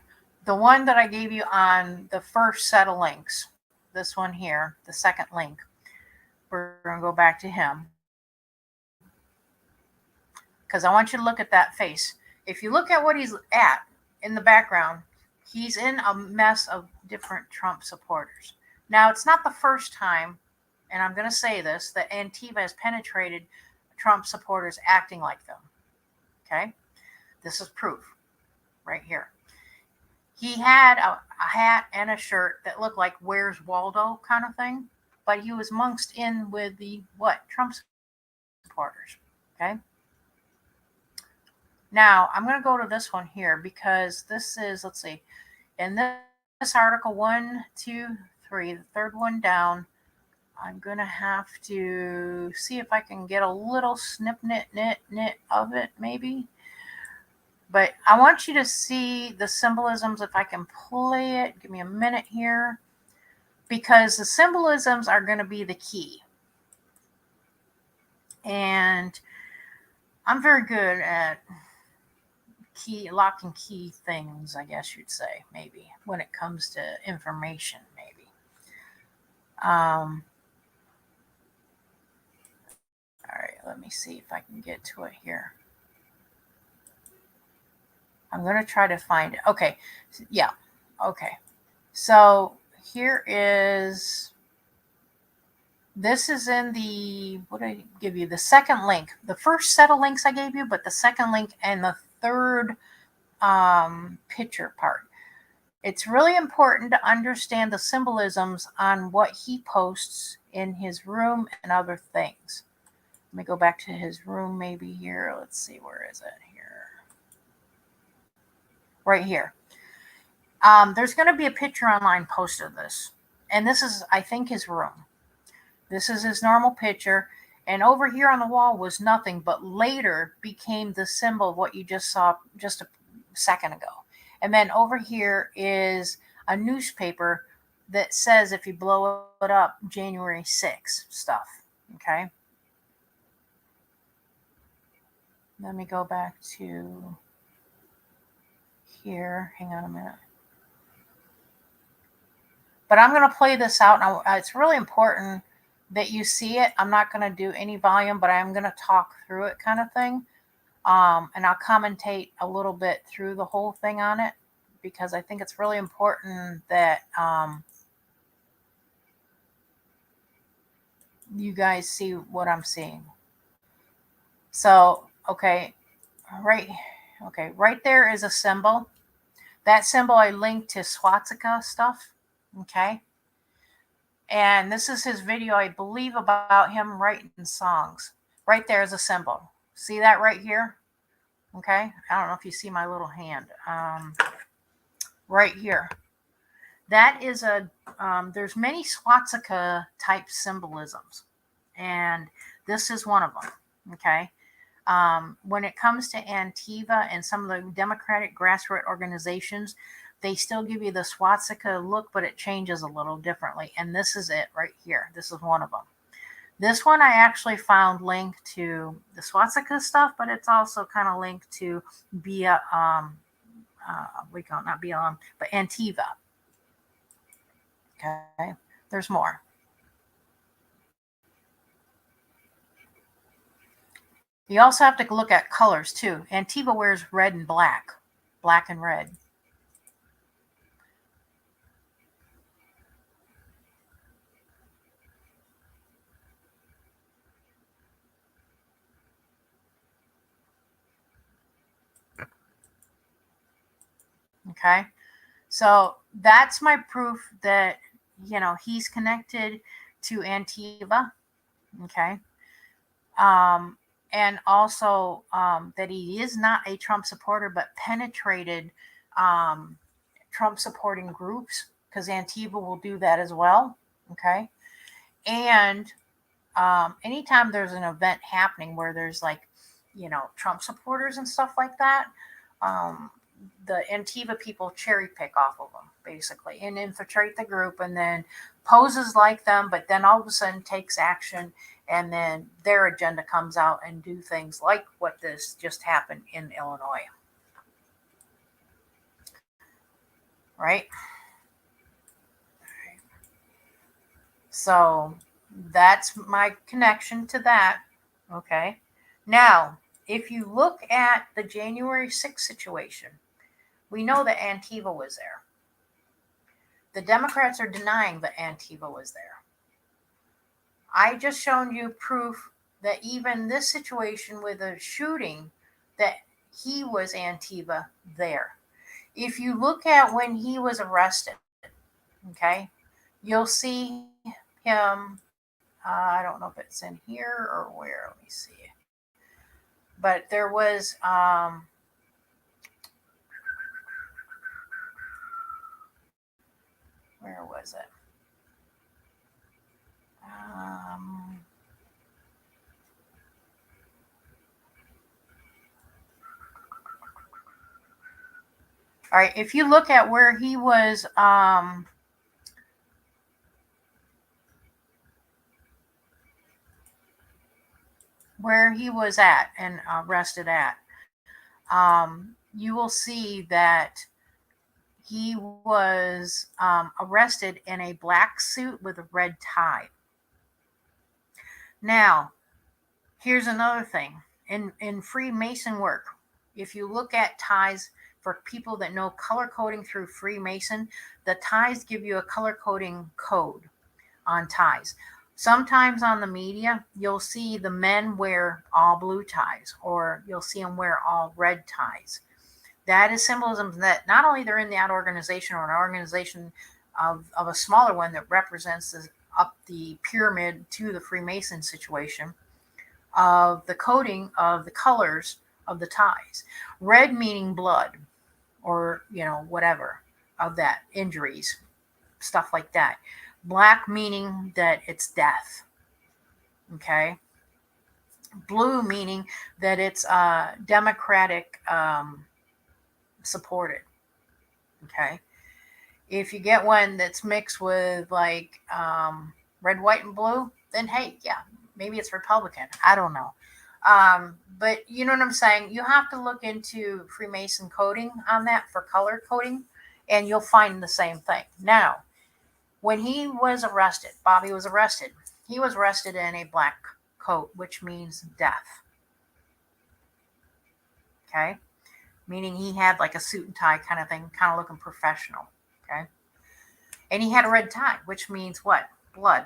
The one that I gave you on the first set of links, this one here, the second link, we're going to go back to him because I want you to look at that face. If you look at what he's at in the background, he's in a mess of different Trump supporters. Now, it's not the first time, and I'm going to say this, that Antifa has penetrated Trump supporters acting like them. Okay? This is proof right here. He had a hat and a shirt that looked like Where's Waldo kind of thing, but he was amongst in with the Trump supporters. Okay. Now I'm going to go to this one here because this is, let's see, in this article 1, 2, 3, the third one down. I'm going to have to see if I can get a little snip knit of it, maybe. But I want you to see the symbolisms if I can play it. Give me a minute here. Because the symbolisms are going to be the key. And I'm very good at lock and key things, I guess you'd say, maybe, when it comes to information, maybe. All right, let me see if I can get to it here. I'm going to try to find it. Okay. Yeah. Okay. So here is, this is in the, what did I give you? The second link. The first set of links I gave you, but the second link and the third picture part. It's really important to understand the symbolisms on what he posts in his room and other things. Let me go back to his room maybe here. Let's see, where is it here? Right here. There's going to be a picture online posted of this. And this is, I think, his room. This is his normal picture. And over here on the wall was nothing, but later became the symbol of what you just saw just a second ago. And then over here is a newspaper that says, if you blow it up, January 6th stuff. Okay. Let me go back to here. Hang on a minute. But I'm going to play this out. Now, it's really important that you see it. I'm not going to do any volume, but I'm going to talk through it kind of thing. And I'll commentate a little bit through the whole thing on it because I think it's really important that you guys see what I'm seeing. So, okay, right there is a symbol. That symbol I linked to swastika stuff. Okay. And this is his video, I believe, about him writing songs. Right there is a symbol. See that right here? Okay. I don't know if you see my little hand. Right here. That is there's many swastika type symbolisms. And this is one of them. Okay. When it comes to Antifa and some of the Democratic grassroots organizations, they still give you the swastika look, but it changes a little differently. And this is it right here. This is one of them. This one I actually found linked to the swastika stuff, but it's also kind of linked to we call it not BLM, but Antifa. Okay, there's more. You also have to look at colors too. Antifa wears red and black and red. Okay, so that's my proof that he's connected to Antifa. Okay, and also that he is not a Trump supporter, but penetrated Trump supporting groups, because Antifa will do that as well. Okay, and anytime there's an event happening where there's like Trump supporters and stuff like that, the Antifa people cherry pick off of them basically and infiltrate the group, and then poses like them, but then all of a sudden takes action, and then their agenda comes out and do things like what this just happened in Illinois. Right? So that's my connection to that. Okay. Now, if you look at the January 6th situation, we know that Antifa was there. The Democrats are denying that Antifa was there. I just shown you proof that even this situation with a shooting, that he was Antifa there. If you look at when he was arrested, okay, you'll see him. I don't know if it's in here or where. Let me see. But there was where was it? All right, if you look at where he was at and arrested at, you will see that he was arrested in a black suit with a red tie. Now, here's another thing. In Freemason work, if you look at ties, for people that know color coding through Freemason, the ties give you a color coding code on ties. Sometimes on the media, you'll see the men wear all blue ties, or you'll see them wear all red ties. That is symbolism that not only they're in that organization, or an organization of a smaller one that represents up the pyramid to the Freemason situation, of the coding of the colors of the ties. Red meaning blood, or whatever of that, injuries, stuff like that. Black meaning that it's death. Okay. Blue meaning that it's democratic supported. Okay. If you get one that's mixed with like red, white, and blue, then hey, yeah, maybe it's Republican. I don't know. But you know what I'm saying? You have to look into Freemason coding on that for color coding, and you'll find the same thing. Now, when he was arrested, Bobby was arrested. He was arrested in a black coat, which means death. Okay? Meaning he had like a suit and tie kind of thing, kind of looking professional. Okay? And he had a red tie, which means what? Blood.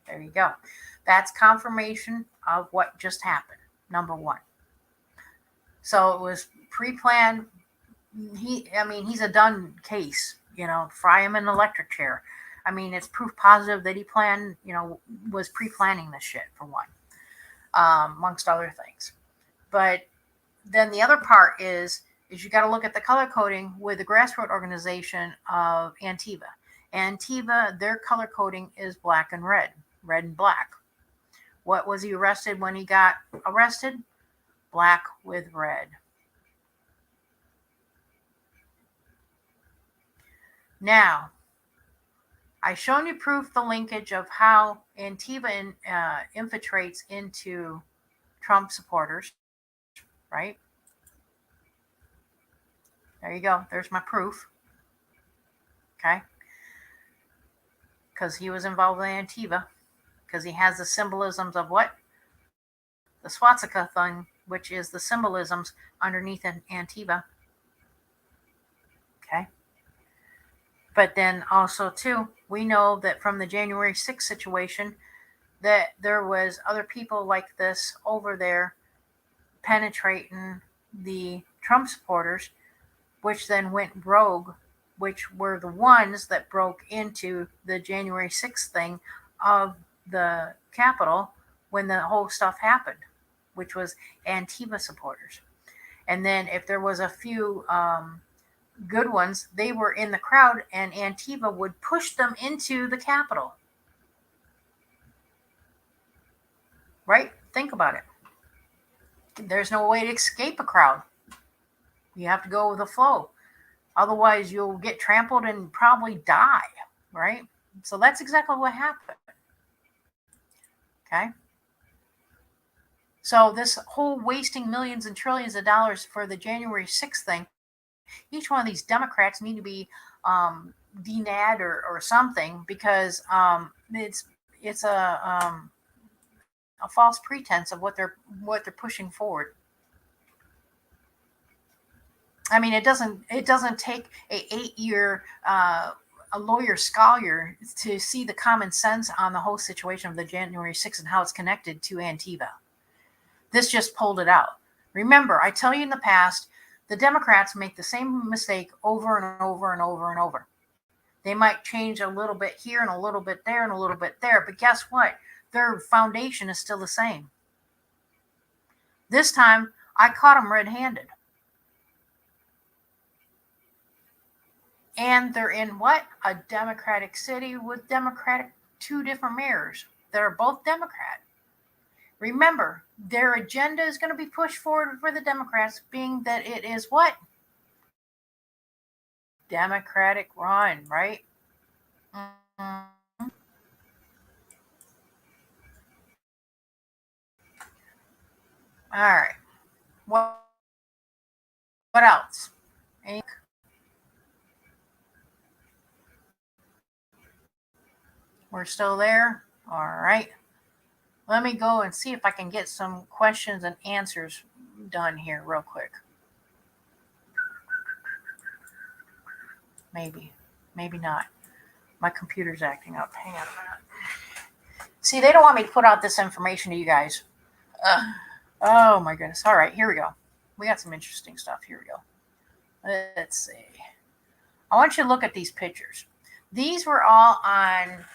There you go. That's confirmation of what just happened. Number one. So it was pre-planned. He's a done case. Fry him in the electric chair. I mean, it's proof positive that he planned. Was pre-planning this shit for one, amongst other things. But then the other part is you got to look at the color coding with the grassroots organization of Antifa. Antifa, their color coding is black and red and black. What was he arrested when he got arrested? black with red. Now, I've shown you proof the linkage of how Antifa infiltrates into Trump supporters, right? There you go. There's my proof. Okay. Because he was involved with Antifa. Because he has the symbolisms of what? The swastika thing, which is the symbolisms underneath an Antifa. Okay. But then also, too, we know that from the January 6th situation that there was other people like this over there penetrating the Trump supporters, which then went rogue, which were the ones that broke into the January 6th thing of the Capitol when the whole stuff happened, which was Antifa supporters. And then if there was a few good ones, they were in the crowd and Antifa would push them into the Capitol. Right? Think about it. There's no way to escape a crowd. You have to go with the flow. Otherwise, you'll get trampled and probably die, right? So that's exactly what happened. Okay? So this whole wasting millions and trillions of dollars for the January 6th thing, each one of these Democrats need to be denad or something, because it's a false pretense of what they're pushing forward. I mean, it doesn't take a 8-year a lawyer scholar to see the common sense on the whole situation of the January 6th and how it's connected to Antifa. This just pulled it out. Remember, I tell you in the past, the Democrats make the same mistake over and over and over and over. They might change a little bit here and a little bit there and a little bit there, but guess what? Their foundation is still the same. This time, I caught them red-handed. And they're in what? A Democratic city with two different mayors that are both Democrat. Remember, their agenda is going to be pushed forward for the Democrats, being that it is what? Democratic run, right? Mm-hmm. All right. What else? We're still there. All right. Let me go and see if I can get some questions and answers done here real quick. Maybe not. My computer's acting up. Hang on a minute. See, they don't want me to put out this information to you guys. Oh my goodness. All right, here we go. We got some interesting stuff. Here we go. Let's see. I want you to look at these pictures. These were all on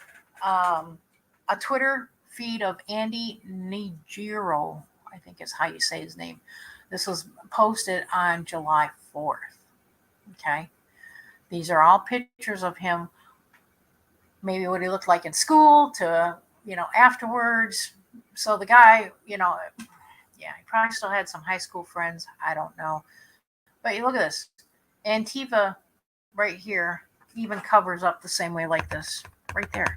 a Twitter feed of Andy Nigiro, I think is how you say his name. This was posted on July 4th. Okay. These are all pictures of him, maybe what he looked like in school to, afterwards. So the guy, he probably still had some high school friends. I don't know. But you look at this. Antifa right here even covers up the same way like this right there.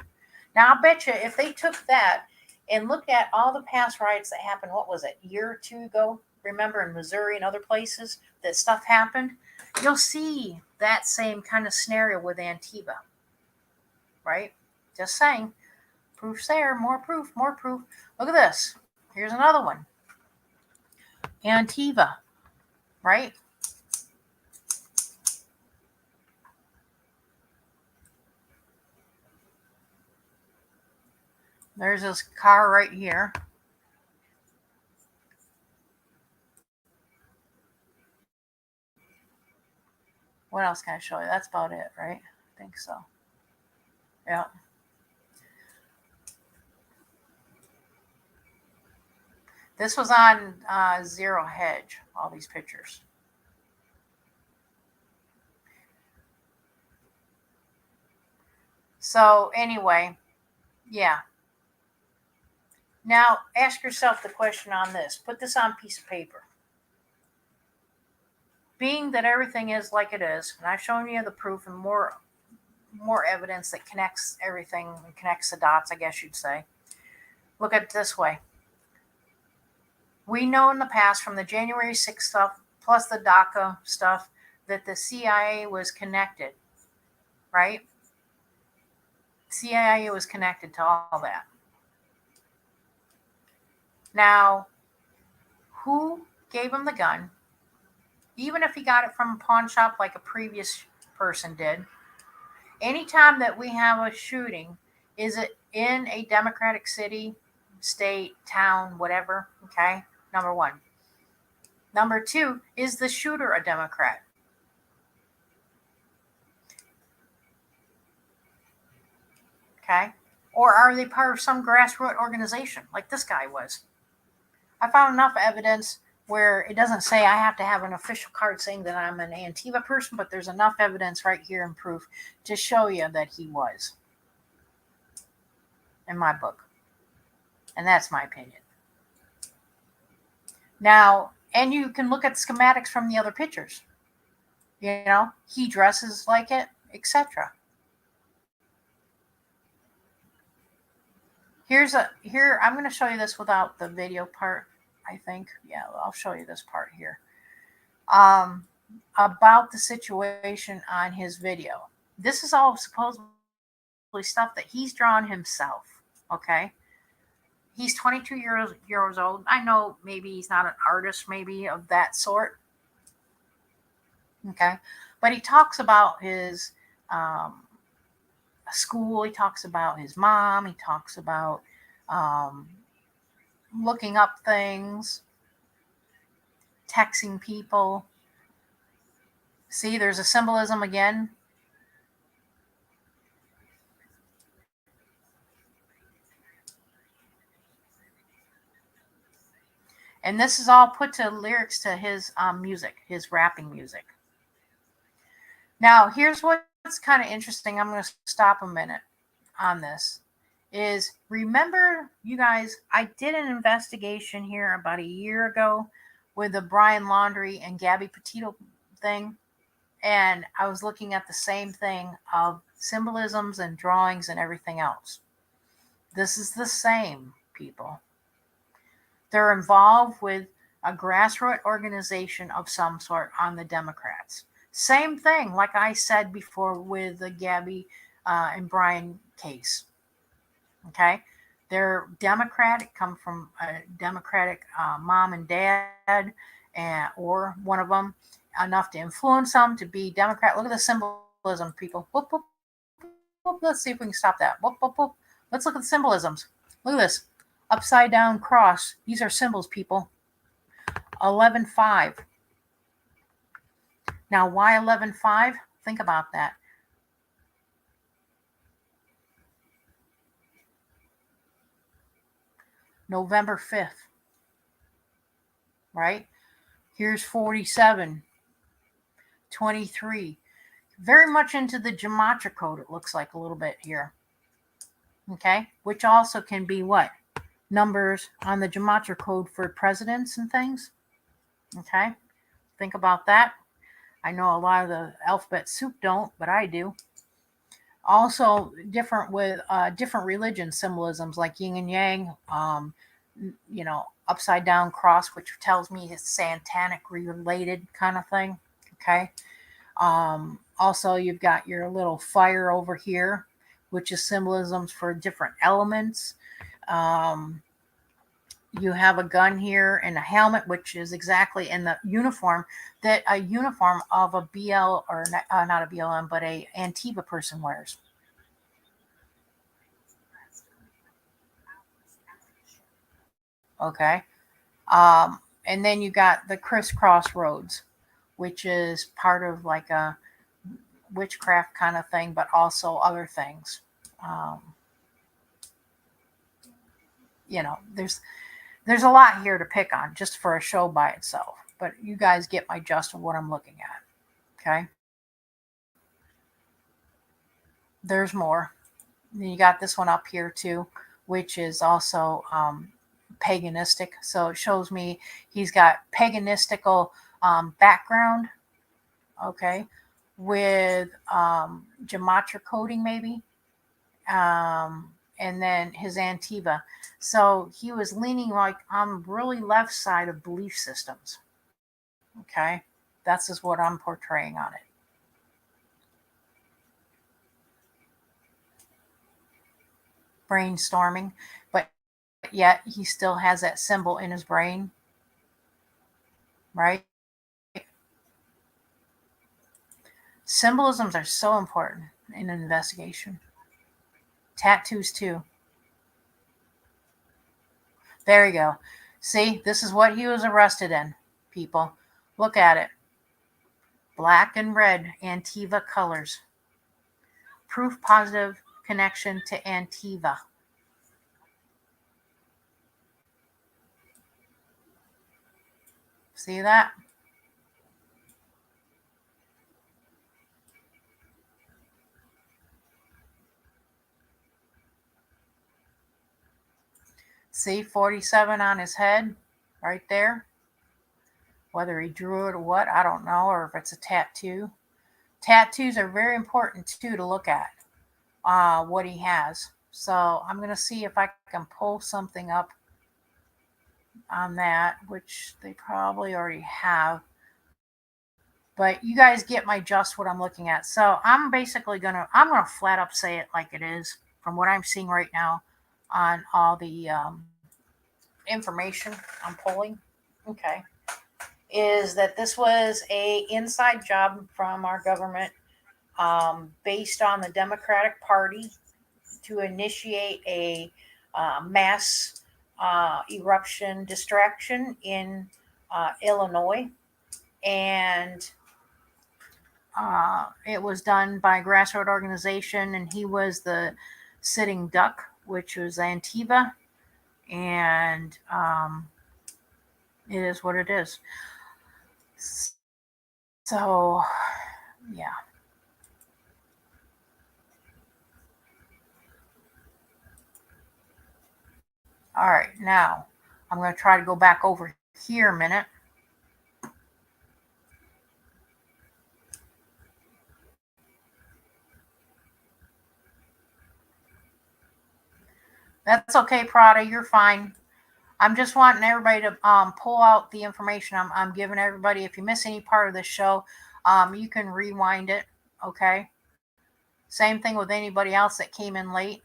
Now, I bet you if they took that and looked at all the past riots that happened, what was it, a year or two ago? Remember in Missouri and other places that stuff happened? You'll see that same kind of scenario with Antifa, right? Just saying. Proof's there. More proof. Look at this. Here's another one. Antifa, right? There's this car right here. What else can I show you? That's about it, right? I think so. Yeah. This was on Zero Hedge, all these pictures. So anyway, yeah. Now ask yourself the question on this. Put this on a piece of paper. being that everything is like it is, and I've shown you the proof and more evidence that connects everything and connects the dots, I guess you'd say. Look at it this way. We know in the past from the January 6th stuff plus the DACA stuff that the CIA was connected, right? CIA was connected to all that. Now, who gave him the gun? Even if he got it from a pawn shop like a previous person did, anytime that we have a shooting, is it in a Democratic city, state, town, whatever? Okay, number one. Number two, is the shooter a Democrat? Okay, or are they part of some grassroots organization like this guy was? I found enough evidence where it doesn't say I have to have an official card saying that I'm an Antifa person, but there's enough evidence right here and proof to show you that he was, in my book. And that's my opinion. Now, and you can look at schematics from the other pictures. You know, he dresses like it, etc. Here, I'm going to show you this without the video part, I think. Yeah, I'll show you this part here. About the situation on his video. This is all supposedly stuff that he's drawn himself, okay? He's 22 years old. I know maybe he's not an artist, maybe of that sort, okay? But he talks about his school. He talks about his mom. He talks about looking up things, texting people. See, there's a symbolism again. And this is all put to lyrics to his music, his rapping music. Now, here's what's kind of interesting. I'm going to stop a minute on this. Is remember, you guys, I did an investigation here about a year ago with the Brian Laundrie and Gabby Petito thing. And I was looking at the same thing of symbolisms and drawings and everything else. This is the same, people. They're involved with a grassroots organization of some sort on the Democrats. Same thing, like I said before with the Gabby and Brian case. Okay? They're Democratic, come from a Democratic mom and dad, or one of them, enough to influence them to be Democrat. Look at the symbolism, people. Whoop, whoop, whoop. Let's see if we can stop that. Whoop, whoop, whoop. Let's look at the symbolisms. Look at this. Upside down cross. These are symbols, people. 11-5. Now, why 11-5? Think about that. November 5th. Right? Here's 47. 23. Very much into the gematria code, it looks like a little bit here. Okay? Which also can be what? Numbers on the gematria code for presidents and things. Okay? Think about that. I know a lot of the alphabet soup don't, but I do. Also different with different religion symbolisms like yin and yang, you know, upside down cross, which tells me it's satanic related kind of thing. Okay. Also, you've got your little fire over here, which is symbolisms for different elements. You have a gun here and a helmet, which is exactly in the uniform that a uniform of a BL, or not a BLM, but a Antifa person wears. Okay. And then you got the crisscross roads, which is part of like a witchcraft kind of thing, but also other things. You know, there's a lot here to pick on just for a show by itself, but you guys get my gist of what I'm looking at. Okay. There's more. Then you got this one up here too, which is also paganistic. So it shows me he's got paganistical background. okay, with gematria coding maybe, and then his Antiva. So he was leaning like on the really left side of belief systems. Okay, that's just what I'm portraying on it. Brainstorming, but yet he still has that symbol in his brain, right? Symbolisms are so important in an investigation. Tattoos too. There you go. See, this is what he was arrested in, people. Look at it. Black and red Antiva colors. Proof positive connection to Antiva. See that? See 47 on his head right there. Whether he drew it or what, I don't know, or if it's a tattoo. Tattoos are very important too to look at what he has. So I'm going to see if I can pull something up on that, which they probably already have. But you guys get my just what I'm looking at. So I'm basically I'm gonna flat up say it like it is from what I'm seeing right now on all the information I'm pulling. Okay, is that this was a inside job from our government, based on the Democratic Party to initiate a mass eruption distraction in Illinois, and it was done by a grassroots organization, and he was the sitting duck, which was Antiva, and it is what it is. So, yeah. All right, now I'm going to try to go back over here a minute. That's okay, Prada. You're fine. I'm just wanting everybody to pull out the information I'm giving everybody. If you miss any part of this show, you can rewind it. Okay. Same thing with anybody else that came in late.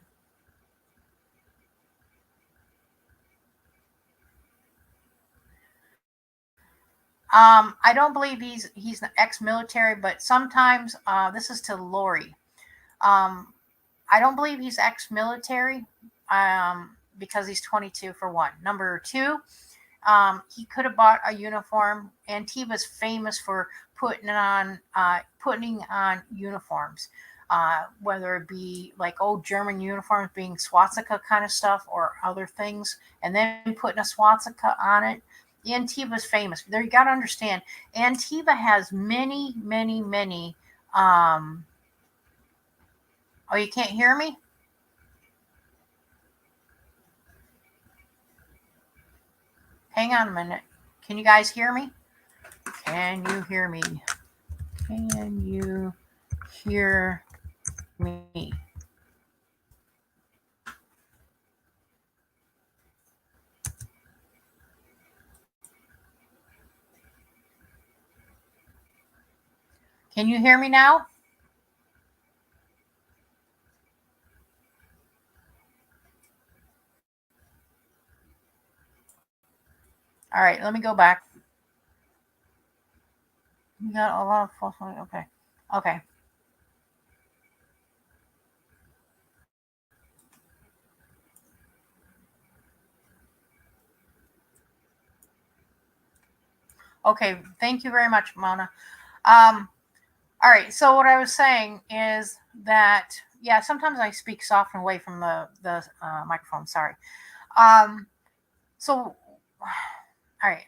I don't believe he's ex-military, but sometimes this is to Lori. I don't believe he's ex-military, because he's 22 for one. Number two, he could have bought a uniform. Antiva's famous for putting on uniforms, whether it be like old German uniforms being swastika kind of stuff or other things, and then putting a swastika on it. Antiva's famous. There, you got to understand, Antiva has many, many, many. Oh, you can't hear me? Hang on a minute. Can you guys hear me? Can you hear me? Can you hear me? Can you hear me now? All right, let me go back. You got a lot of false. Okay. Okay. Okay. Thank you very much, Mona. All right. So what I was saying is that, yeah, sometimes I speak soft and away from the microphone. Sorry. Um. So, all right.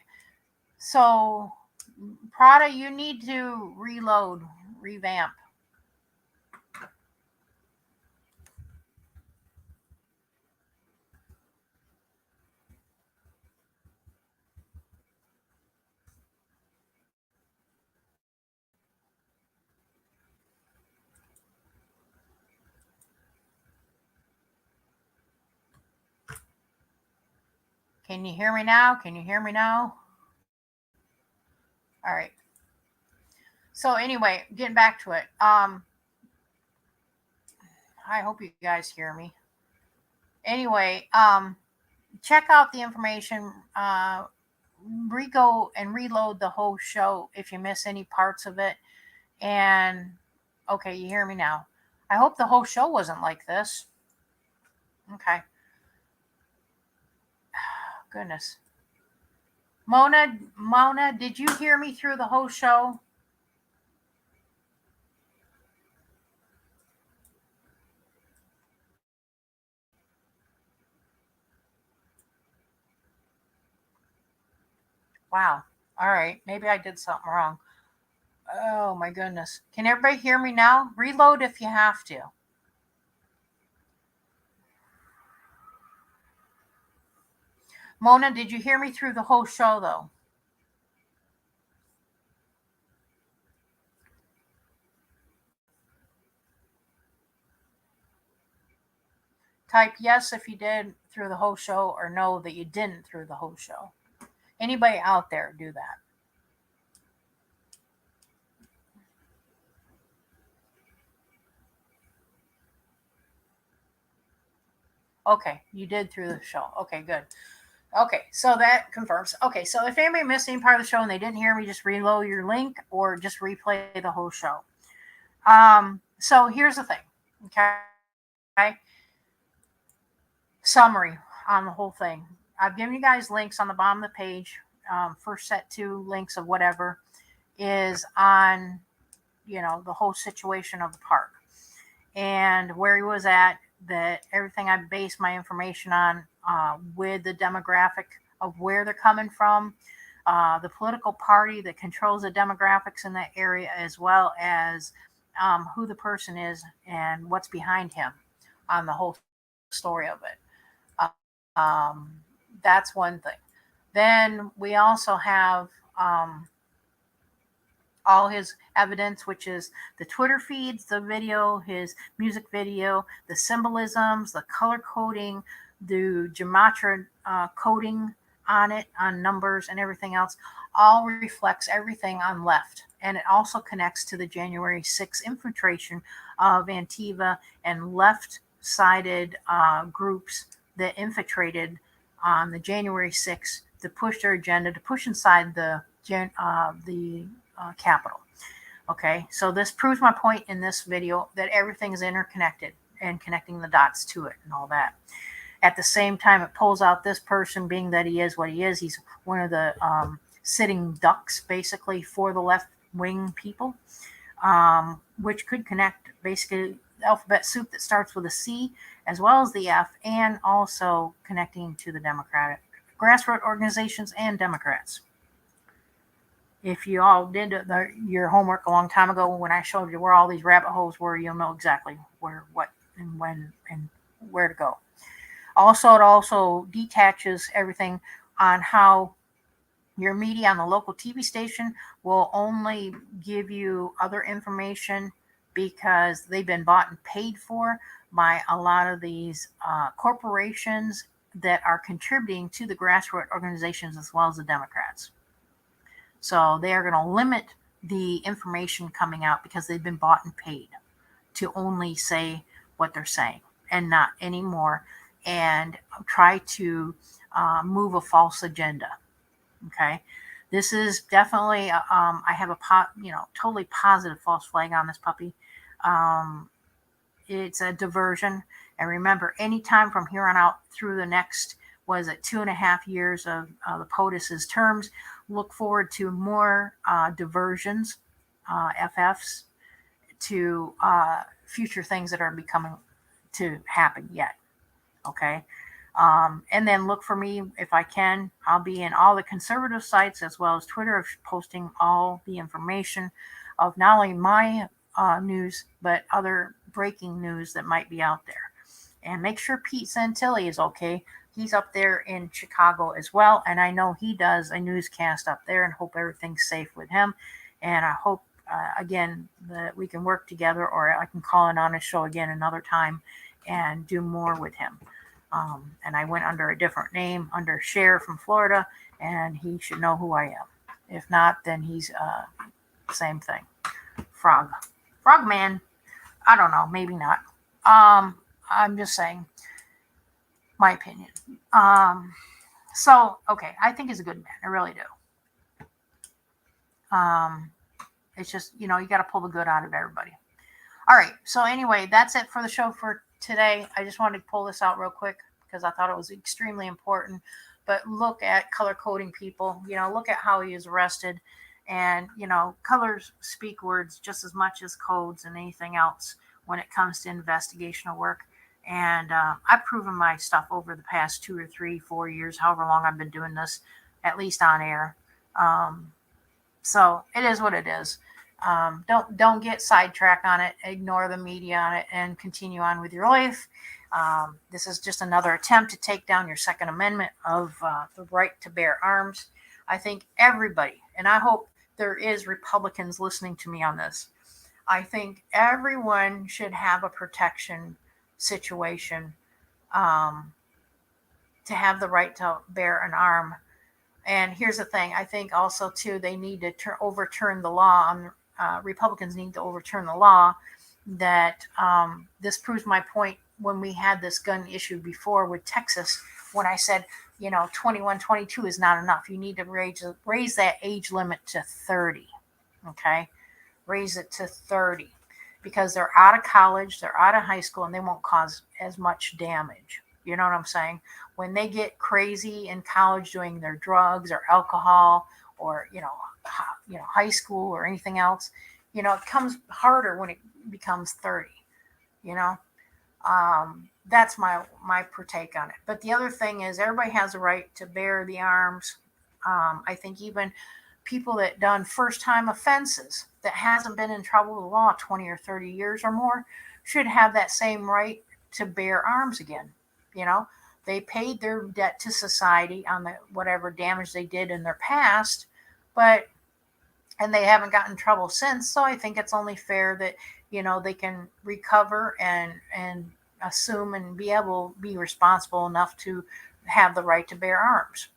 So, Prada, you need to reload, revamp. Can you hear me now? Can you hear me now? All right. So anyway, getting back to it. I hope you guys hear me. Anyway, check out the information. Re-go and reload the whole show if you miss any parts of it. And okay, you hear me now. I hope the whole show wasn't like this. Okay. Goodness. Mona, did you hear me through the whole show? Wow. All right. Maybe I did something wrong. Oh my goodness. Can everybody hear me now? Reload if you have to. Mona, did you hear me through the whole show though? Type yes if you did through the whole show or no that you didn't through the whole show. Anybody out there do that? Okay, you did through the show. Okay, good. Okay, so that confirms. Okay, so if anybody missed any part of the show and they didn't hear me, just reload your link or just replay the whole show. So here's the thing. Okay. Summary on the whole thing. I've given you guys links on the bottom of the page. First set 2 links of whatever is on, the whole situation of the park and where he was at, that everything I base my information on with the demographic of where they're coming from, the political party that controls the demographics in that area, as well as who the person is and what's behind him on the whole story of it. That's one thing. Then we also have all his evidence, which is the Twitter feeds, the video, his music video, the symbolisms, the color coding, the gematria coding on it, on numbers and everything else, all reflects everything on left. And it also connects to the January 6th infiltration of Antifa and left-sided groups that infiltrated on the January 6th to push their agenda, to push inside the Capitol. Okay, so this proves my point in this video that everything is interconnected and connecting the dots to it and all that. At the same time, it pulls out this person, being that he is what he is. He's one of the sitting ducks, basically, for the left-wing people, which could connect basically the alphabet soup that starts with a C as well as the F, and also connecting to the Democratic grassroots organizations and Democrats. If you all did your homework a long time ago when I showed you where all these rabbit holes were, you'll know exactly where, what, and when, and where to go. Also, it also detaches everything on how your media on the local TV station will only give you other information because they've been bought and paid for by a lot of these corporations that are contributing to the grassroots organizations as well as the Democrats. So they are going to limit the information coming out because they've been bought and paid to only say what they're saying and not anymore, and try to move a false agenda. Okay, this is definitely I have a totally positive false flag on this puppy. It's a diversion, and remember, anytime from here on out through the next, was it 2.5 years of the POTUS's terms, look forward to more diversions, FFs, to future things that are becoming to happen yet. Okay. And then look for me if I can. I'll be in all the conservative sites as well as Twitter, posting all the information of not only my news, but other breaking news that might be out there. And make sure Pete Santilli is okay. He's up there in Chicago as well. And I know he does a newscast up there, and hope everything's safe with him. And I hope, again, that we can work together, or I can call in on his show again another time and do more with him. And I went under a different name, under Cher from Florida, and he should know who I am. If not, then he's same thing. Frogman. I don't know, maybe not. I'm just saying my opinion. So okay, I think he's a good man. I really do. It's just, you got to pull the good out of everybody. All right. So anyway, that's it for the show for today. I just wanted to pull this out real quick because I thought it was extremely important. But look at color coding people. Look at how he is arrested. And, colors speak words just as much as codes and anything else when it comes to investigational work. And I've proven my stuff over the past 2 or 3, 4 years, however long I've been doing this, at least on air. So it is what it is. Don't get sidetracked on it. Ignore the media on it and continue on with your life. This is just another attempt to take down your Second Amendment of the right to bear arms. I think everybody, and I hope there is Republicans listening to me on this, I think everyone should have a protection situation to have the right to bear an arm. And here's the thing. I think also, too, they need to overturn the law. Republicans need to overturn the law that this proves my point when we had this gun issue before with Texas, when I said, 21, 22 is not enough. You need to raise that age limit to 30. Okay? Raise it to 30 because they're out of college, they're out of high school, and they won't cause as much damage. You know what I'm saying? When they get crazy in college doing their drugs or alcohol or, high school or anything else, it comes harder when it becomes 30, That's my take on it. But the other thing is everybody has a right to bear the arms. I think even people that done first-time offenses that hasn't been in trouble with the law 20 or 30 years or more should have that same right to bear arms again. They paid their debt to society on the whatever damage they did in their past, and they haven't gotten in trouble since. So I think it's only fair that, they can recover and assume and be responsible enough to have the right to bear arms.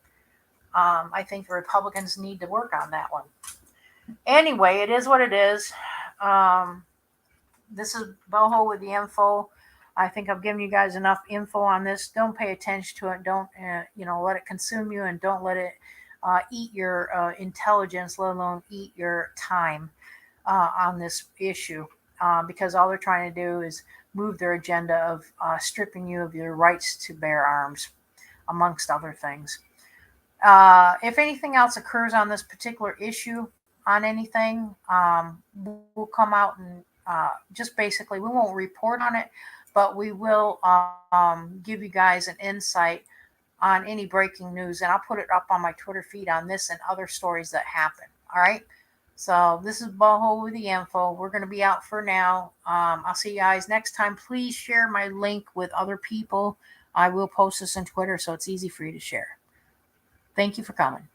I think the Republicans need to work on that one. Anyway, it is what it is. This is Boho with the info. I think I've given you guys enough info on this. Don't pay attention to it. Don't, let it consume you, and don't let it eat your intelligence, let alone eat your time on this issue. Because all they're trying to do is move their agenda of stripping you of your rights to bear arms, amongst other things. If anything else occurs on this particular issue, on anything, we'll come out and just basically, we won't report on it, but we will give you guys an insight on any breaking news, and I'll put it up on my Twitter feed on this and other stories that happen. All right. So this is Boho with the info. We're going to be out for now. I'll see you guys next time. Please share my link with other people. I will post this on Twitter, so it's easy for you to share. Thank you for coming.